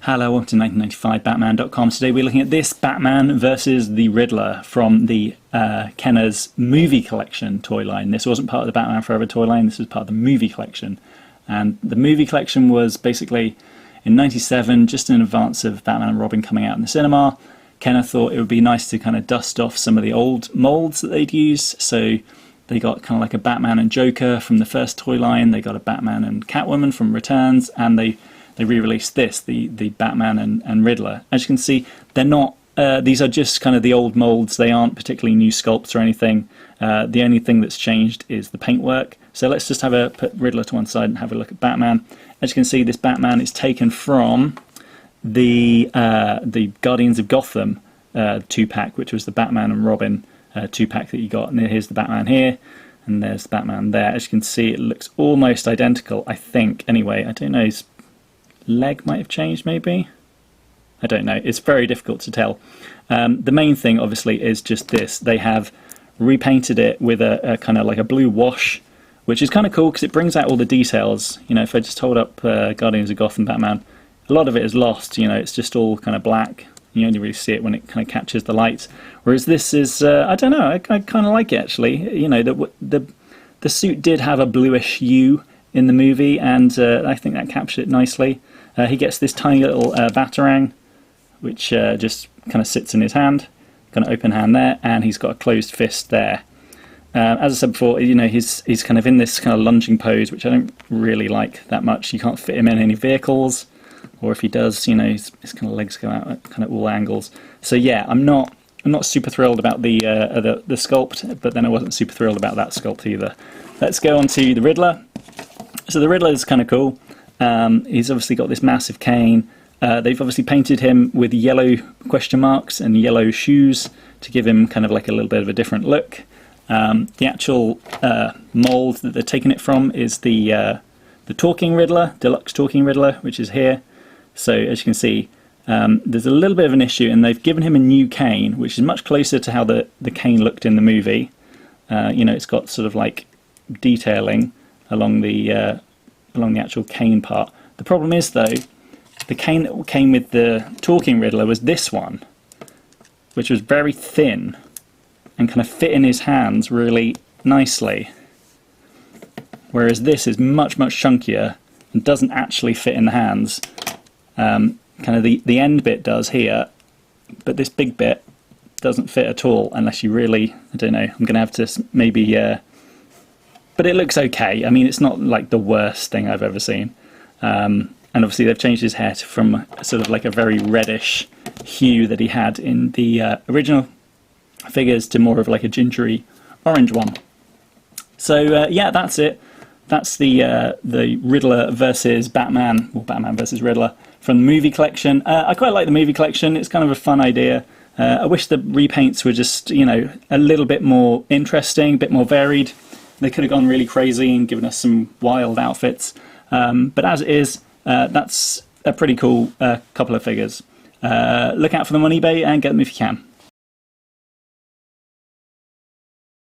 Hello, welcome to 1995batman.com. Today we're looking at this Batman versus the Riddler from the Kenner's movie collection toy line. This wasn't part of the Batman Forever toy line, this was part of the movie collection. And the movie collection was basically in '97, just in advance of Batman and Robin coming out in the cinema. Kenner thought it would be nice to kind of dust off some of the old molds that they'd used. So they got kind of like a Batman and Joker from the first toy line, they got a Batman and Catwoman from Returns, and they re-released this, the Batman and Riddler. As you can see, they're not, these are just kind of the old molds, they aren't particularly new sculpts or anything. The only thing that's changed is the paintwork. So let's just put Riddler to one side and have a look at Batman. As you can see, this Batman is taken from the Guardians of Gotham 2-pack, which was the Batman and Robin 2-pack that you got. And here's the Batman here, and there's the Batman there. As you can see, it looks almost identical, I think. Anyway, I don't know, his leg might have changed maybe, I don't know, it's very difficult to tell. The main thing obviously is just this, they have repainted it with a kind of like a blue wash, which is kind of cool because it brings out all the details. You know, if I just hold up Guardians of Gotham Batman, a lot of it is lost, you know, it's just all kind of black. You only really see it when it kind of catches the light, whereas this is I don't know, I kind of like it actually. You know, the suit did have a bluish hue in the movie, and I think that captured it nicely. He gets this tiny little batarang, which just kind of sits in his hand, kind of open hand there, and he's got a closed fist there. As I said before, you know, he's kind of in this kind of lunging pose, which I don't really like that much. You can't fit him in any vehicles, or if he does, you know, his kind of legs go out at kind of all angles. So yeah, I'm not super thrilled about the sculpt, but then I wasn't super thrilled about that sculpt either. Let's go on to the Riddler. So the Riddler is kind of cool. He's obviously got this massive cane. They've obviously painted him with yellow question marks and yellow shoes to give him kind of like a little bit of a different look. The actual mold that they're taking it from is the Talking Riddler, Deluxe Talking Riddler, which is here. So as you can see, there's a little bit of an issue, and they've given him a new cane, which is much closer to how the cane looked in the movie. You know, it's got sort of like detailing along the actual cane part. The problem is though, the cane that came with the Talking Riddler was this one, which was very thin and kind of fit in his hands really nicely, whereas this is much chunkier and doesn't actually fit in the hands. Kind of the end bit does here, but this big bit doesn't fit at all unless you really, I don't know, I'm gonna have to maybe but it looks okay. I mean, it's not like the worst thing I've ever seen. And obviously they've changed his hair from sort of like a very reddish hue that he had in the original figures to more of like a gingery orange one. So yeah, that's it. That's the Riddler versus Batman, or Batman versus Riddler from the movie collection. I quite like the movie collection. It's kind of a fun idea. I wish the repaints were just, you know, a little bit more interesting, a bit more varied. They could have gone really crazy and given us some wild outfits. But as it is, that's a pretty cool couple of figures. Look out for them on eBay and get them if you can.